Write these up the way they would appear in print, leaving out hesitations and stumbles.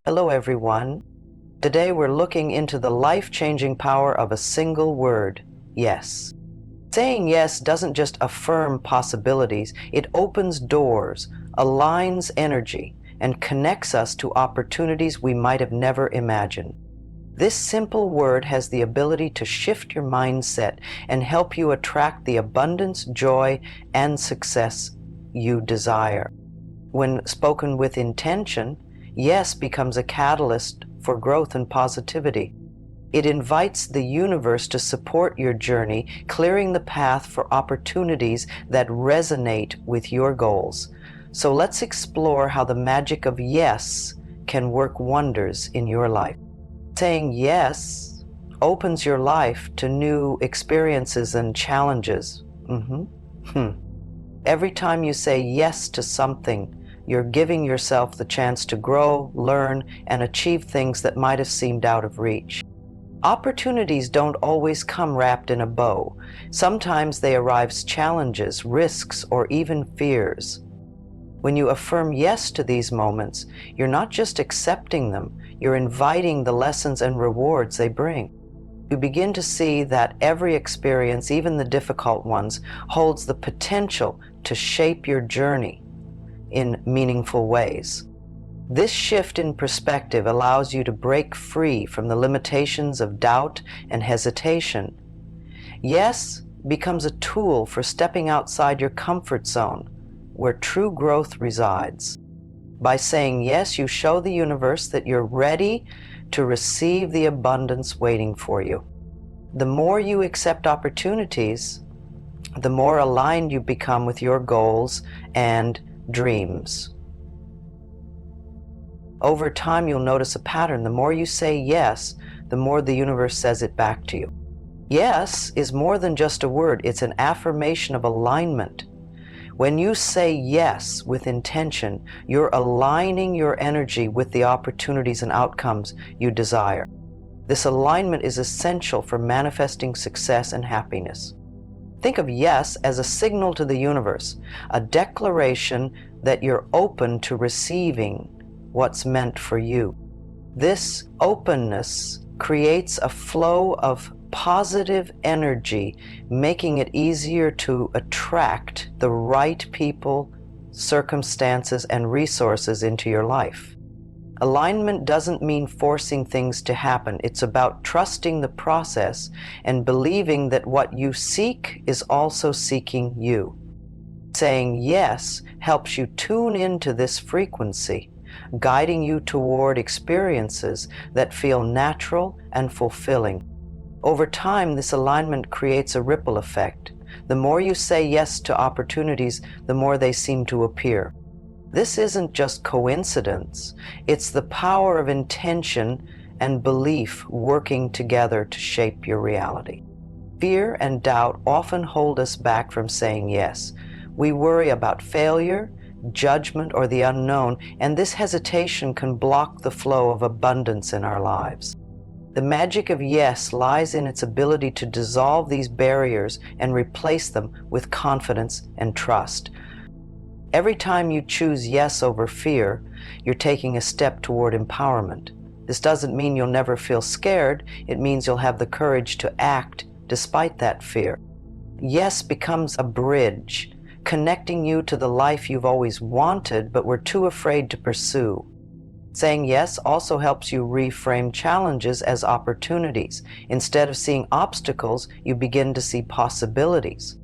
Hello everyone. Today we're looking into the life-changing power of a single word, yes. Saying yes doesn't just affirm possibilities, it opens doors, aligns energy, and connects us to opportunities we might have never imagined. This simple word has the ability to shift your mindset and help you attract the abundance, joy, and success you desire. When spoken with intention, yes becomes a catalyst for growth and positivity. It invites the universe to support your journey, clearing the path for opportunities that resonate with your goals. So let's explore how the magic of yes can work wonders in your life. Saying yes opens your life to new experiences and challenges. Every time you say yes to something, you're giving yourself the chance to grow, learn, and achieve things that might have seemed out of reach. Opportunities don't always come wrapped in a bow. Sometimes they arrive as challenges, risks, or even fears. When you affirm yes to these moments, you're not just accepting them, you're inviting the lessons and rewards they bring. You begin to see that every experience, even the difficult ones, holds the potential to shape your journey in meaningful ways. This shift in perspective allows you to break free from the limitations of doubt and hesitation. Yes becomes a tool for stepping outside your comfort zone, where true growth resides. By saying yes, you show the universe that you're ready to receive the abundance waiting for you. The more you accept opportunities, the more aligned you become with your goals and dreams. Over time, you'll notice a pattern. The more you say yes, the more the universe says it back to you. Yes is more than just a word, it's an affirmation of alignment. When you say yes with intention, you're aligning your energy with the opportunities and outcomes you desire. This alignment is essential for manifesting success and happiness. Think of yes as a signal to the universe, a declaration that you're open to receiving what's meant for you. This openness creates a flow of positive energy, making it easier to attract the right people, circumstances, and resources into your life. Alignment doesn't mean forcing things to happen. It's about trusting the process and believing that what you seek is also seeking you. Saying yes helps you tune into this frequency, guiding you toward experiences that feel natural and fulfilling. Over time, this alignment creates a ripple effect. The more you say yes to opportunities, the more they seem to appear. This isn't just coincidence. It's the power of intention and belief working together to shape your reality. Fear and doubt often hold us back from saying yes. We worry about failure, judgment, or the unknown, and this hesitation can block the flow of abundance in our lives. The magic of yes lies in its ability to dissolve these barriers and replace them with confidence and trust. Every time you choose yes over fear, you're taking a step toward empowerment. This doesn't mean you'll never feel scared. It means you'll have the courage to act despite that fear. Yes becomes a bridge, connecting you to the life you've always wanted but were too afraid to pursue. Saying yes also helps you reframe challenges as opportunities. Instead of seeing obstacles, you begin to see possibilities.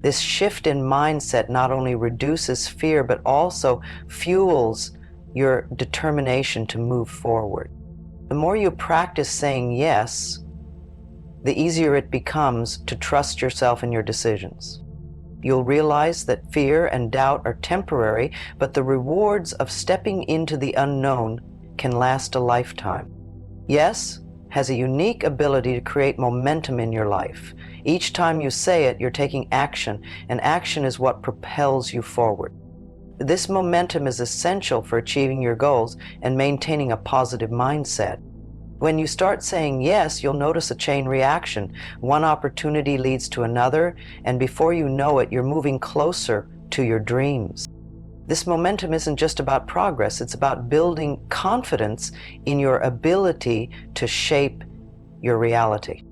This shift in mindset not only reduces fear, but also fuels your determination to move forward. The more you practice saying yes, the easier it becomes to trust yourself and your decisions. You'll realize that fear and doubt are temporary, but the rewards of stepping into the unknown can last a lifetime. Yes has a unique ability to create momentum in your life. Each time you say it, you're taking action, and action is what propels you forward. This momentum is essential for achieving your goals and maintaining a positive mindset. When you start saying yes, you'll notice a chain reaction. One opportunity leads to another, and before you know it, you're moving closer to your dreams. This momentum isn't just about progress, it's about building confidence in your ability to shape your reality.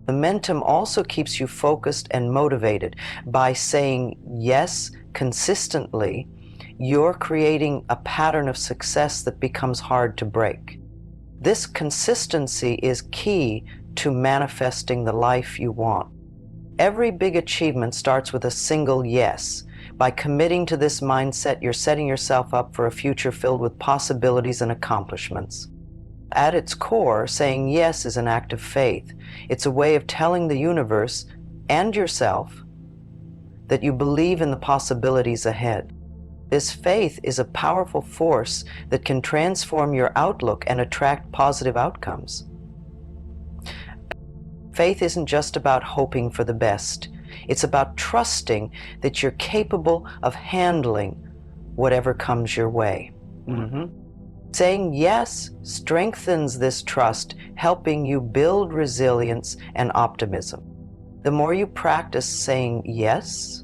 Momentum also keeps you focused and motivated. By saying yes consistently, you're creating a pattern of success that becomes hard to break. This consistency is key to manifesting the life you want. Every big achievement starts with a single yes. By committing to this mindset, you're setting yourself up for a future filled with possibilities and accomplishments. At its core, saying yes is an act of faith. It's a way of telling the universe and yourself that you believe in the possibilities ahead. This faith is a powerful force that can transform your outlook and attract positive outcomes. Faith isn't just about hoping for the best. It's about trusting that you're capable of handling whatever comes your way. Saying yes strengthens this trust, helping you build resilience and optimism. The more you practice saying yes,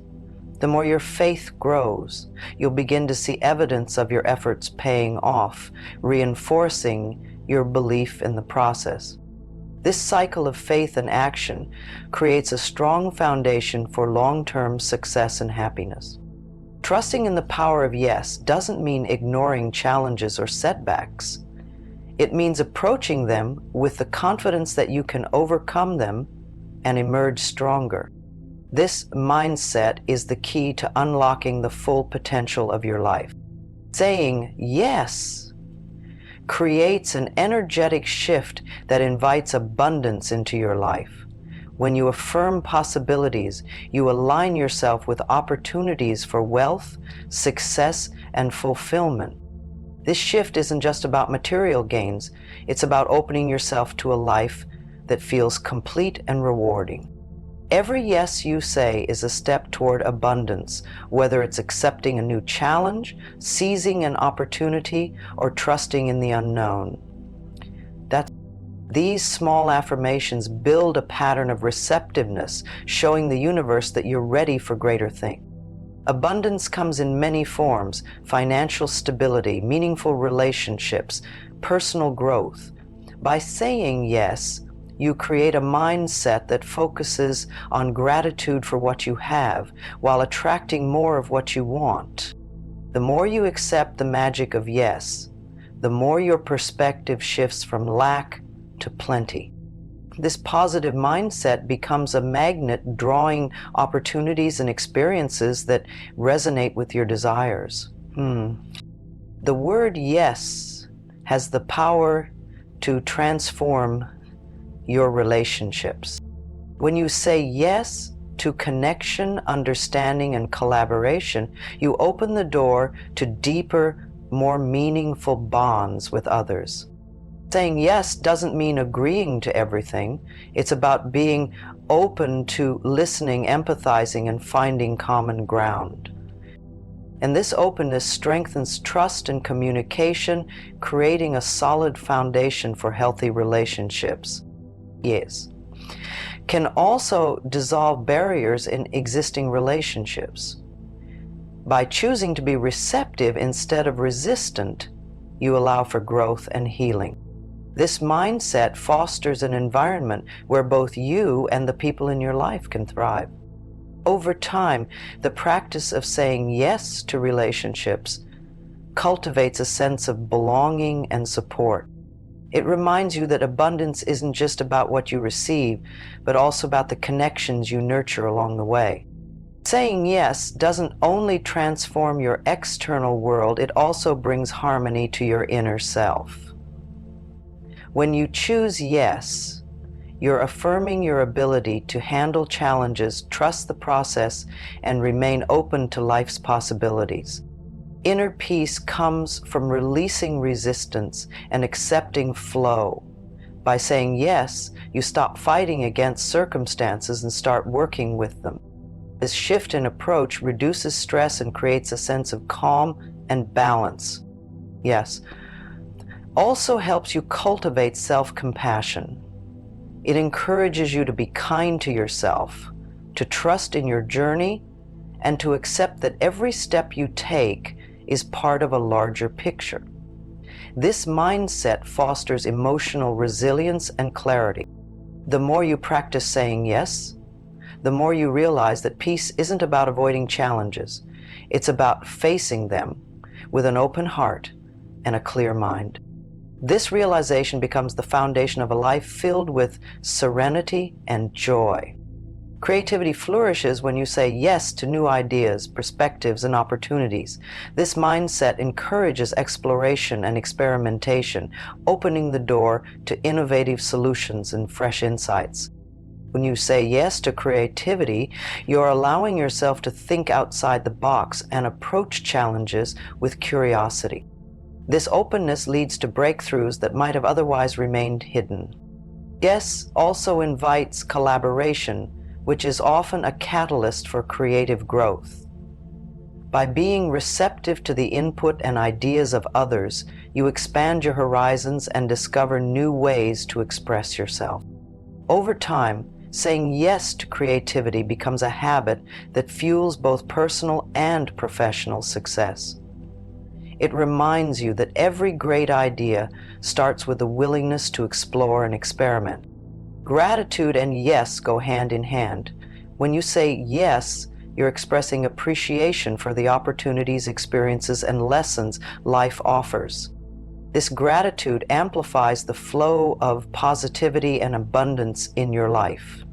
the more your faith grows. You'll begin to see evidence of your efforts paying off, reinforcing your belief in the process. This cycle of faith and action creates a strong foundation for long-term success and happiness. Trusting in the power of yes doesn't mean ignoring challenges or setbacks. It means approaching them with the confidence that you can overcome them and emerge stronger. This mindset is the key to unlocking the full potential of your life. Saying yes creates an energetic shift that invites abundance into your life. When you affirm possibilities, you align yourself with opportunities for wealth, success, and fulfillment. This shift isn't just about material gains, it's about opening yourself to a life that feels complete and rewarding. Every yes you say is a step toward abundance, whether it's accepting a new challenge, seizing an opportunity, or trusting in the unknown. These small affirmations build a pattern of receptiveness, showing the universe that you're ready for greater things. Abundance comes in many forms: financial stability, meaningful relationships, personal growth. By saying yes, you create a mindset that focuses on gratitude for what you have while attracting more of what you want. The more you accept the magic of yes, the more your perspective shifts from lack to plenty. This positive mindset becomes a magnet, drawing opportunities and experiences that resonate with your desires. The word yes has the power to transform your relationships. When you say yes to connection, understanding, and collaboration, you open the door to deeper, more meaningful bonds with others. Saying yes doesn't mean agreeing to everything. It's about being open to listening, empathizing, and finding common ground. And this openness strengthens trust and communication, creating a solid foundation for healthy relationships. Yes. Can also dissolve barriers in existing relationships. By choosing to be receptive instead of resistant, you allow for growth and healing. This mindset fosters an environment where both you and the people in your life can thrive. Over time, the practice of saying yes to relationships cultivates a sense of belonging and support. It reminds you that abundance isn't just about what you receive, but also about the connections you nurture along the way. Saying yes doesn't only transform your external world, it also brings harmony to your inner self. When you choose yes, you're affirming your ability to handle challenges, trust the process, and remain open to life's possibilities. Inner peace comes from releasing resistance and accepting flow. By saying yes, you stop fighting against circumstances and start working with them. This shift in approach reduces stress and creates a sense of calm and balance. Yes. Also helps you cultivate self-compassion. It encourages you to be kind to yourself, to trust in your journey, and to accept that every step you take is part of a larger picture. This mindset fosters emotional resilience and clarity. The more you practice saying yes, the more you realize that peace isn't about avoiding challenges. It's about facing them with an open heart and a clear mind. This realization becomes the foundation of a life filled with serenity and joy. Creativity flourishes when you say yes to new ideas, perspectives, and opportunities. This mindset encourages exploration and experimentation, opening the door to innovative solutions and fresh insights. When you say yes to creativity, you're allowing yourself to think outside the box and approach challenges with curiosity. This openness leads to breakthroughs that might have otherwise remained hidden. Yes also invites collaboration, which is often a catalyst for creative growth. By being receptive to the input and ideas of others, you expand your horizons and discover new ways to express yourself. Over time, saying yes to creativity becomes a habit that fuels both personal and professional success. It reminds you that every great idea starts with the willingness to explore and experiment. Gratitude and yes go hand in hand. When you say yes, you're expressing appreciation for the opportunities, experiences, and lessons life offers. This gratitude amplifies the flow of positivity and abundance in your life.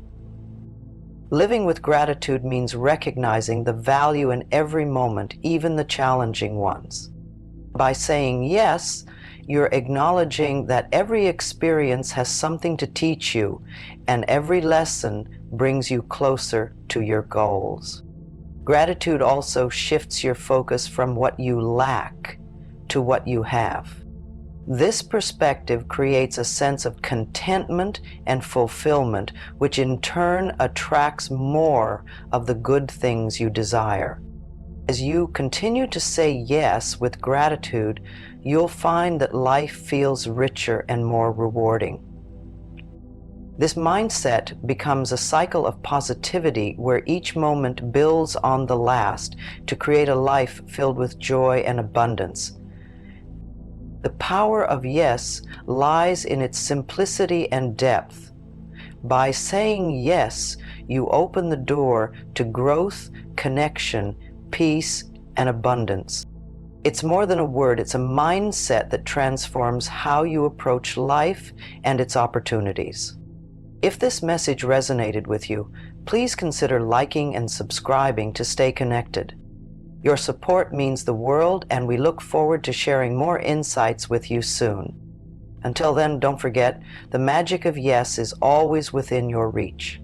Living with gratitude means recognizing the value in every moment, even the challenging ones. By saying yes, you're acknowledging that every experience has something to teach you, and every lesson brings you closer to your goals. Gratitude also shifts your focus from what you lack to what you have. This perspective creates a sense of contentment and fulfillment, which in turn attracts more of the good things you desire. As you continue to say yes with gratitude, you'll find that life feels richer and more rewarding. This mindset becomes a cycle of positivity where each moment builds on the last to create a life filled with joy and abundance. The power of yes lies in its simplicity and depth. By saying yes, you open the door to growth, connection, peace, and abundance. It's more than a word, it's a mindset that transforms how you approach life and its opportunities. If this message resonated with you, please consider liking and subscribing to stay connected. Your support means the world, and we look forward to sharing more insights with you soon. Until then, don't forget, the magic of yes is always within your reach.